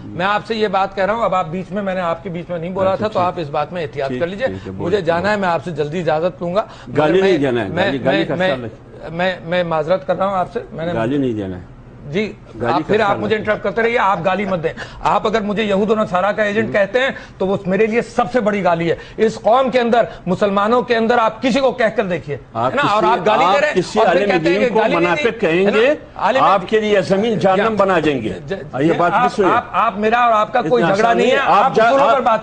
میں آپ سے یہ بات کہہ رہا ہوں، اب آپ بیچ میں نے آپ کے بیچ میں نہیں بولا تھا، تو آپ اس بات میں احتیاط کر لیجئے. مجھے جانا ہے، میں آپ سے جلدی اجازت لوں گا. گالی نہیں دینا ہے، میں معذرت کر رہا ہوں آپ سے. گالی نہیں دینا ہے جی. پھر آپ مجھے انٹرپٹ کرتے رہیے، آپ گالی مت دیں. آپ اگر مجھے یہود و نصارہ کا ایجنٹ کہتے ہیں تو وہ میرے لیے سب سے بڑی گالی ہے. اس قوم کے اندر، مسلمانوں کے اندر آپ کسی کو کہہ کر دیکھیے، اور آپ گالی دے رہے ہیں، کسی عالم دین کو منافق کہیں گے، آپ کے لیے زمین جہنم بنا دیں گے. یہ بات بھی سنیے، آپ میرا اور آپ کا کوئی جھگڑا نہیں ہے.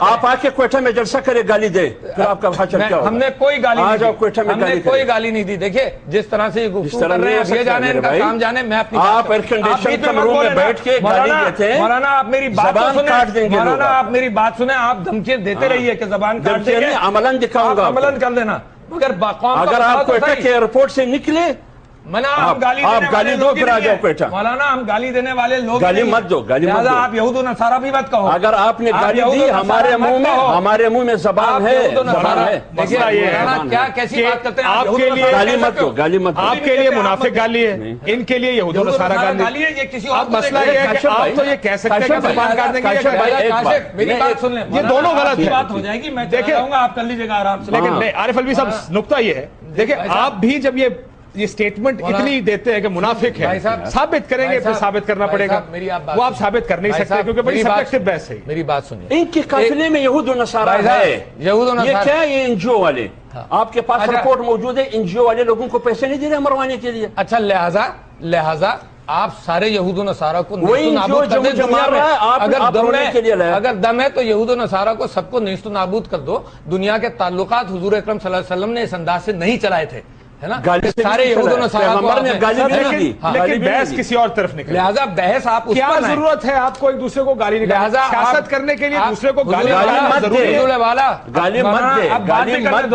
آپ آ کے کوئٹہ میں جلسہ کرے، گالی دے، پھر آپ کا بھاشن کیا ہوگا؟ ہم نے کوئی گالی نہیں دی، کوئٹہ میں ہم نے کوئی گالی نہیں دی. دیکھیے جس طرح سے یہ گفتگو کر رہے ہیں، یہ جانے ان کا کام جانے. میں اپنی آپ ایئر کنڈیشن کے روم میں بیٹھ کے گالی دیتے ہیں. مولانا آپ میری بات سنیں، مولانا آپ میری بات سنیں. آپ دھمکی دیتے رہیے کہ زبان کاٹ دیں گے، عملاً دکھاؤں گا، عملاً کر دینا. مگر اگر آپ کوئٹہ کے ایئرپورٹ سے نکلے، آپ گالی دو، پھر آ جاؤ کوئٹہ. مولانا ہم گالی دینے والے لوگ گالی مت دو، گالی مت دو. آپ یہود و نصارہ بھی مت کہو. اگر آپ نے گالی دی، ہمارے منہ میں زبان ہے. کیا کیسی بات کرتے ہیں آپ؟ گالی مت دو، گالی مت دو. آپ کے لیے منافق گالی ہے، ان کے لیے یہود و نصارہ گالی ہے. یہ کسی اور مسئلہ یہ ہے کہ آپ تو یہ کہہ سکتے ہیں کہ زبان کاٹ دیں گے. میری بات سن لیں، یہ دونوں غلط بات ہو جائے گی. میں دیکھ رہا ہوں آپ کر لیجیے گا آرام سے. لیکن عارف الوی صاحب، نقطہ یہ ہے، دیکھیں آپ بھی جب یہ سٹیٹمنٹ اتنی دیتے ہیں کہ منافق ہے، ثابت کریں گے، پھر ثابت کرنا پڑے گا. وہ آپ ثابت کر نہیں سکتے کیونکہ بڑی سبجیکٹو بحث ہے. میری بات سنیے، ان کے قافلے میں یہود و نصارہ ہے. یہ کیا ہے؟ یہ NGO والے. آپ کے پاس رپورٹ موجود ہے، NGO والے لوگوں کو پیسے نہیں دے رہے مروانے کے لیے. اچھا، لہذا آپ سارے یہود و نصارہ کو اگر دم ہے تو یہود و نصارہ کو سب کو نیست و نابود کر دو. دنیا کے تعلقات حضور اکرم صلی اللہ علیہ وسلم نے اس انداز سے نہیں چلائے تھے، ہے نا. سارے یہود و نصارہ کو، لیکن بحث کسی اور طرف نکل. لہذا بحث آپ اس کیا ضرورت ہے آپ کو ایک دوسرے کو گالی نکالنے؟ لہذا سیاست کرنے کے لیے دوسرے کو گالی مت دے، والا گالی مت دے، گالی مت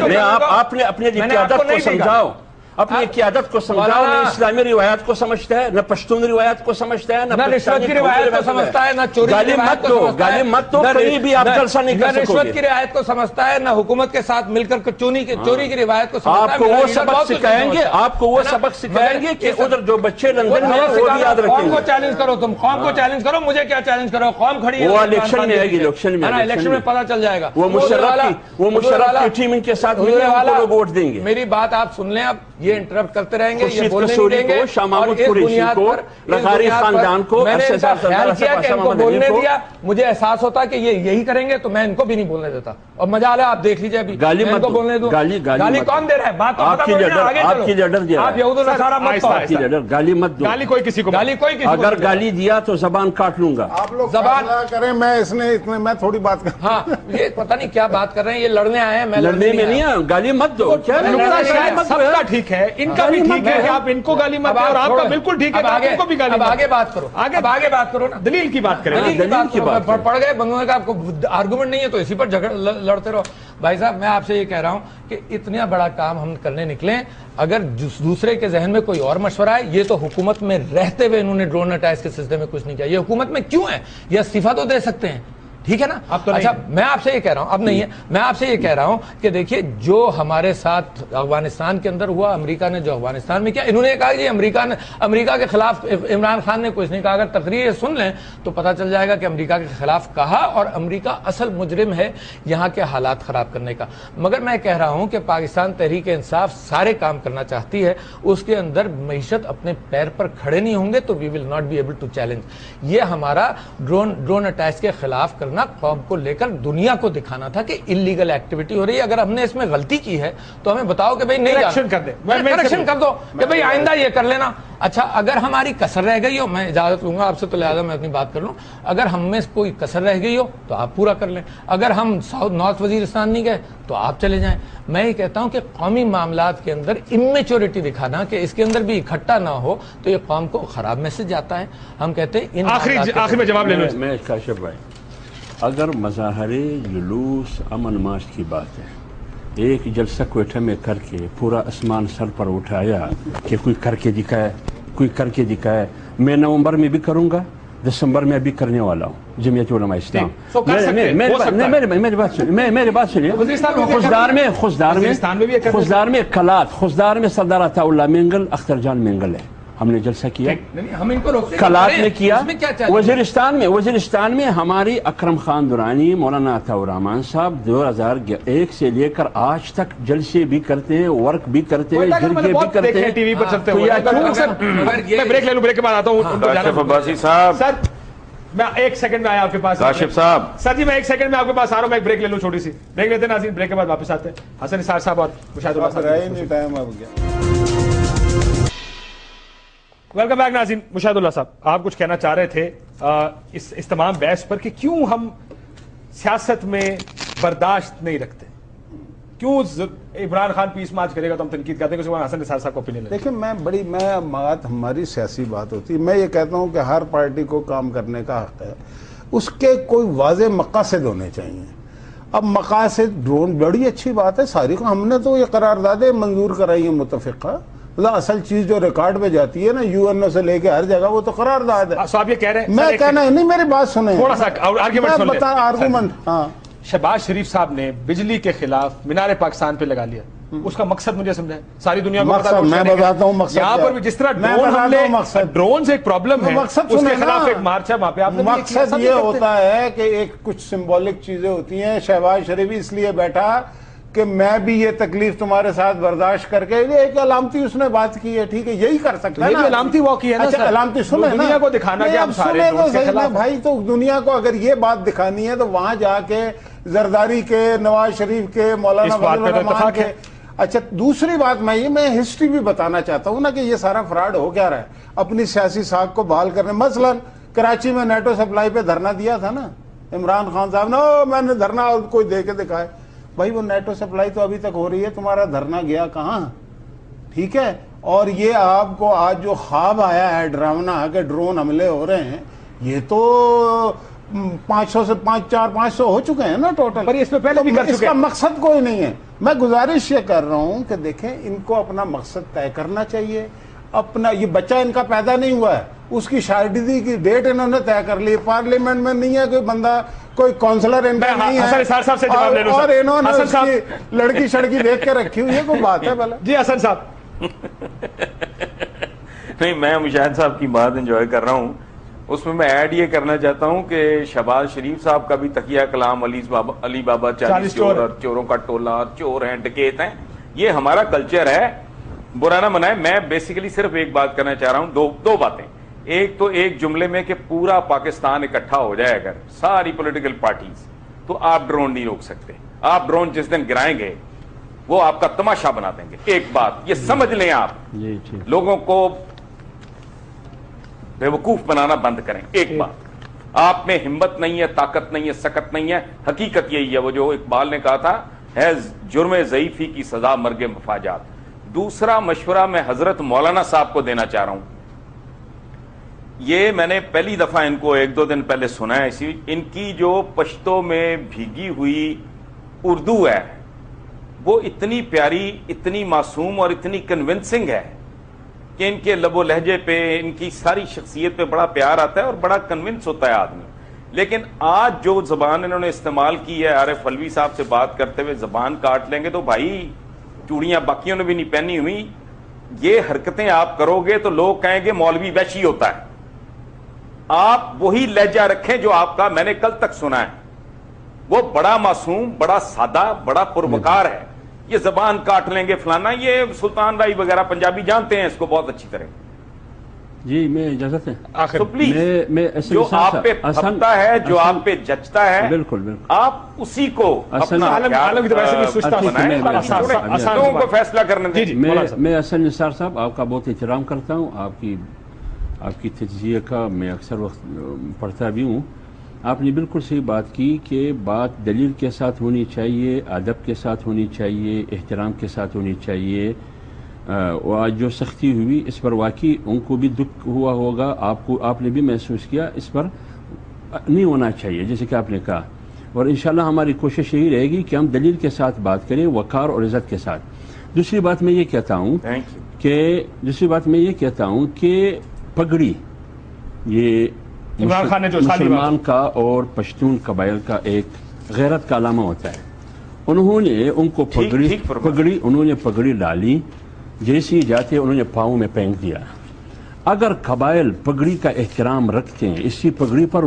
دے. آپ نے اپنے قیادت کو سمجھاؤ، اپنی قیادت کو سمجھاؤ. نہ اسلامی روایات کو سمجھتا ہے، نہ پشتون روایات کو سمجھتا ہے، نہ رشوت کی روایت کو سمجھتا ہے، نہ چوری کی روایت کو سمجھتا ہے. گالی مت دو، کہیں بھی آپ جلسہ نہیں کر سکتے. نہ رشوت کی روایت کو سمجھتا ہے، نہ حکومت کے ساتھ مل کر چوری کی روایت کو سمجھتا ہے. آپ کو وہ سبق سکھائیں گے، آپ کو وہ سبق سکھائیں گے کہ ادھر جو بچے لندن میں وہ بھی یاد رکھیں گے. قوم کو چیلنج کرو، تم قوم کو چیلنج کرو، مجھے کیا چیلنج کرو؟ قوم کھڑی ہے، وہ الیکشن میں آئے گی، الیکشن میں پتہ چل جائے گا. وہ مشرف کی ٹیم ان کے ساتھ لوگ ووٹ دیں گے. میری بات آپ سن لیں، اب یہ انٹرپٹ کرتے رہیں گے، یہ بولنے نہیں دیں گے. شاہ محمود قریشی کو، لغاری خاندان کو، میں نے ان کا خیال کیا کہ ان کو بولنے دیا. مجھے احساس ہوتا کہ یہ یہی کریں گے تو میں ان کو بھی نہیں بولنے دیتا. اور مجھے آلے آپ دیکھ لیجئے ابھی گالی مت بولنے دوں. گالی کون دے رہا ہے؟ بات آپ کی لیڈر دیا، آپ یہود و نصارہ مت کہو. گالی مت دو، گالی کوئی کسی کو، اگر گالی دیا تو زبان کاٹ لوں گا. آپ لوگ زبان کریں، میں تھوڑی بات کروں. ہاں، یہ پتہ نہیں کیا بات کر رہے ہیں، یہ لڑنے آئے ہیں. میں لڑنے میں نہیں ہوں. گالی مت دو. کیا سب کا ٹھیک ہے، ان کا بھی ٹھیک ہے کہ آپ ان کو گالی مت دو، اور آپ کا بالکل ٹھیک ہے کہ آپ کو بھی گالی مت دو. اب آگے بات کرو، آگے بات کرو نا. دلیل کی بات کریں. دلیل کی بات پڑ گئے بندوں کا، آپ کو آرگومنٹ نہیں ہے تو اسی پر لڑتے رہو. بھائی صاحب، میں آپ سے یہ کہہ رہا ہوں کہ اتنا بڑا کام ہم کرنے نکلے، اگر دوسرے کے ذہن میں کوئی اور مشورہ ہے، یہ تو حکومت میں رہتے ہوئے انہوں نے ڈرون اٹیک کے سلسلے میں کچھ نہیں کیا. یہ حکومت میں کیوں ہے؟ یہ استعفیٰ تو دے سکتے ہیں، ٹھیک ہے نا. اچھا، میں آپ سے یہ کہہ رہا ہوں، اب نہیں ہے، میں آپ سے یہ کہہ رہا ہوں کہ دیکھیے جو ہمارے ساتھ افغانستان کے اندر ہوا، امریکہ نے جو افغانستان میں کیا، انہوں نے کہا کہ امریکہ کے خلاف عمران خان نے کچھ نہیں کہا. اگر تقریر سن لیں تو پتہ چل جائے گا کہ امریکہ کے خلاف کہا، اور امریکہ اصل مجرم ہے یہاں کے حالات خراب کرنے کا. مگر میں کہہ رہا ہوں کہ پاکستان تحریک انصاف سارے کام کرنا چاہتی ہے، اس کے اندر معیشت اپنے پیر پر کھڑے نہیں ہوں گے تو we will not be able to challenge. یہ ہمارا ڈرون اٹیک کے خلاف کرنا، قوم کو لے کر دنیا کو دکھانا تھا کہ انلیگل ایکٹیویٹی ہو رہی ہے. اگر ہم نے اس میں غلطی کی ہے تو ہمیں بتاؤ کہ بھئی نہیں، کریکشن کر دیں، کریکشن کر دو کہ بھئی آئندہ یہ کر لینا. اچھا، اگر ہماری کسر رہ گئی ہو، میں اجازت لوں گا آپ سے تو لہٰذا میں اپنی بات کر لوں، اگر ہم میں کوئی کسر رہ گئی ہو تو آپ پورا کر لیں. اگر ہم نارتھ وزیرستان نہیں گئے تو آپ چلے جائیں. میں یہ کہتا ہوں کہ قومی معاملات کے اندر امیچورٹی دکھانا، کہ اس کے اندر بھی اکٹھا نہ ہو تو یہ قوم کو خراب میسج جاتا ہے. ہم کہتے ہیں آخری میں جواب لے لوں. میں کاشف بھائی، اگر مظاہرے، جلوس، امن مارچ کی بات ہے، ایک جلسہ کوئٹہ میں کر کے پورا آسمان سر پر اٹھایا کہ کوئی کر کے دکھائے. میں نومبر میں بھی کروں گا، دسمبر میں بھی کرنے والا ہوں جمعیت علماء اسلام. میری بات سنیے. خزدار میں کلات، خزدار میں سردار عطا اللہ مینگل، اختر جان مینگل ہے. ہم نے جلسہ کیا, ہم ان کو روکتے کل آپ نے کیا. وزیرستان میں ہماری اکرم خان درانی, مولانا عطا الرحمان صاحب 2001 سے لے کر آج تک جلسے بھی کرتے ہیں, ورک بھی کرتے ہیں, جرگے بھی کرتے ہیں, ٹی وی پر چلتے ہوئے. میں بریک لے لوں, بریک کے بعد آتا ہوں. کاشف عباسی صاحب, سر میں ایک سیکنڈ میں آیا آپ کے پاس. کاشف صاحب, سر جی میں ایک سیکنڈ میں آپ کے پاس آ رہا ہوں, میں ایک بریک لے لوں, چھوٹی سی بریک لیتے ہیں ناظرین, بریک کے بعد واپس آتے ہیں. حسن نثار صاحب اور مشاہد اللہ صاحب. ویلکم بیک ناظرین. مشاہد اللہ صاحب, آپ کچھ کہنا چاہ رہے تھے اس تمام بحث پر کہ کیوں ہم سیاست میں برداشت نہیں رکھتے, کیوں عمران خان پیس مارچ کرے گا تو ہم تنقید کرتے ہیں. کہ حسن نثار صاحب کو اوپینین لیں. دیکھیں میں بات ہماری سیاسی بات ہوتی ہے. میں یہ کہتا ہوں کہ ہر پارٹی کو کام کرنے کا حق ہے, اس کے کوئی واضح مقاصد ہونے چاہیے. اب مقاصد ڈرون بڑی اچھی بات ہے, ساری کو ہم نے تو یہ قراردادیں منظور کرائی ہیں متفقہ. اصل چیز جو ریکارڈ میں جاتی ہے نا یو این او سے لے کے ہر جگہ, وہ تو قرارداد ہے. آپ یہ کہہ رہے ہیں, میں کہنا ہے نہیں, میری بات سنیں تھوڑا سا آرگومنٹ. ہاں, شہباز شریف صاحب نے بجلی کے خلاف مینار پاکستان پہ لگا لیا, اس کا مقصد مجھے سمجھائیں. ساری دنیا کو میں بتاتا ہوں مقصد. یہاں پر بھی جس طرح ڈرون سے ایک پرابلم ہے, اس کے خلاف ایک مارچ ہے وہاں پہ. مقصد یہ ہوتا ہے کہ ایک کچھ سمبولک چیزیں ہوتی ہیں. شہباز شریف اس لیے بیٹھا کہ میں بھی یہ تکلیف تمہارے ساتھ برداشت کر کے, ایک علامتی اس نے بات کی ہے, ٹھیک ہے, یہی کر سکتا ہے. یہ علامتی واقع ہے نا. اچھا علامتی سنیں, دنیا کو دکھانا کہ ہم سارے بھائی, تو دنیا کو اگر یہ بات دکھانی ہے تو وہاں جا کے زرداری کے, نواز شریف کے, مولانا فضل الرحمان کے. اچھا دوسری بات میں ہسٹری بھی بتانا چاہتا ہوں نا کہ یہ سارا فراڈ ہو کیا رہا ہے. اپنی سیاسی ساکھ کو بحال کرنے, مثلا کراچی میں نیٹو سپلائی پہ دھرنا دیا تھا نا عمران خان صاحب نے, میں نے دھرنا کوئی دے کے دکھائے. بھائی وہ نیٹو سپلائی تو ابھی تک ہو رہی ہے, تمہارا دھرنا گیا کہاں؟ ٹھیک ہے. اور یہ آپ کو آج جو خواب آیا ہے ڈراونا کہ ڈرون حملے ہو رہے ہیں, یہ تو 500 سے 500 ہو چکے ہیں نا ٹوٹل. پر اس پہ پہلے بھی کر چکے ہیں. اس کا مقصد کوئی نہیں ہے. میں گزارش یہ کر رہا ہوں کہ دیکھیں ان کو اپنا مقصد طے کرنا چاہیے. اپنا یہ بچہ ان کا پیدا نہیں ہوا ہے, اس کی شادی کی ڈیٹ انہوں نے طے کر لی. پارلیمنٹ میں نہیں ہے کوئی بندہ, کوئی کونسلر ان کا نہیں ہے, اور انہوں نے لڑکی شڑکی دیکھ کے رکھی ہوئی ہے. کوئی بات ہے بھلا. جی حسن صاحب. نہیں, میں مشاہد صاحب کی بات انجوائے کر رہا ہوں. اس میں ایڈ یہ کرنا چاہتا ہوں کہ شہباز شریف صاحب کا بھی تقیہ کلام علی بابا 40 چور اور چوروں کا ٹولہ, چور ہیں, ڈکیت ہیں, یہ ہمارا کلچر ہے, برا نہ منائے. میں بیسیکلی صرف ایک بات کرنا چاہ رہا ہوں, دو باتیں. ایک تو ایک جملے میں کہ پورا پاکستان اکٹھا ہو جائے اگر ساری پولیٹیکل پارٹیز, تو آپ ڈرون نہیں روک سکتے. آپ ڈرون جس دن گرائیں گے وہ آپ کا تماشا بنا دیں گے. ایک بات یہ سمجھ لیں, آپ لوگوں کو بے وقوف بنانا بند کریں. ایک بات, آپ میں ہمت نہیں ہے, طاقت نہیں ہے, سکت نہیں ہے. حقیقت یہی ہے, وہ جو اقبال نے کہا تھا, ہے جرم ضعیفی کی سزا مرگ مفاجات. دوسرا مشورہ میں حضرت مولانا صاحب کو دینا چاہ رہا ہوں. یہ میں نے پہلی دفعہ ان کو 1-2 دن پہلے سنا ہے. ان کی جو پشتو میں بھیگی ہوئی اردو ہے وہ اتنی پیاری, اتنی معصوم اور اتنی کنونسنگ ہے کہ ان کے لب و لہجے پہ, ان کی ساری شخصیت پہ بڑا پیار آتا ہے اور بڑا کنونس ہوتا ہے آدمی. لیکن آج جو زبان انہوں نے استعمال کی ہے, عارف علوی صاحب سے بات کرتے ہوئے زبان کاٹ لیں گے تو بھائی چوڑیاں باقیوں نے بھی نہیں پہنی ہوئی. یہ حرکتیں آپ کرو گے تو لوگ کہیں گے مولوی وحشی ہوتا ہے. آپ وہی لہجہ رکھیں جو آپ کا میں نے کل تک سنا ہے, وہ بڑا معصوم, بڑا سادہ, بڑا پروکار ہے. یہ زبان کاٹ لیں گے فلانا, یہ سلطان رائی وغیرہ پنجابی جانتے ہیں اس کو بہت اچھی طرح. جی میں اجازت ہے تو پلیز جو آپ پہ پھبتا ہے, جو آپ پہ جچتا ہے, بالکل آپ اسی کو اپنا کو فیصلہ کرنے دیں. میں حسن نثار صاحب آپ کا بہت احترام کرتا ہوں. آپ کی تجزیہ کا میں اکثر وقت پڑھتا بھی ہوں. آپ نے بالکل صحیح بات کی کہ بات دلیل کے ساتھ ہونی چاہیے, ادب کے ساتھ ہونی چاہیے, احترام کے ساتھ ہونی چاہیے. آج جو سختی ہوئی اس پر واقعی ان کو بھی دکھ ہوا ہوگا, آپ نے بھی محسوس کیا. اس پر نہیں ہونا چاہیے جیسے کہ آپ نے کہا, اور انشاءاللہ ہماری کوشش یہی رہے گی کہ ہم دلیل کے ساتھ بات کریں, وقار اور عزت کے ساتھ. دوسری بات میں یہ کہتا ہوں کہ پگڑی یہ عمران خان نے جو مسلمان کا اور پشتون قبائل کا ایک غیرت کا علامہ ہوتا ہے. انہوں نے ان کو پگڑی ڈالی, جیسی جاتے انہوں نے پاؤں میں پھینک دیا. اگر قبائل پگڑی کا احترام رکھتے ہیں، اسی پگڑی پر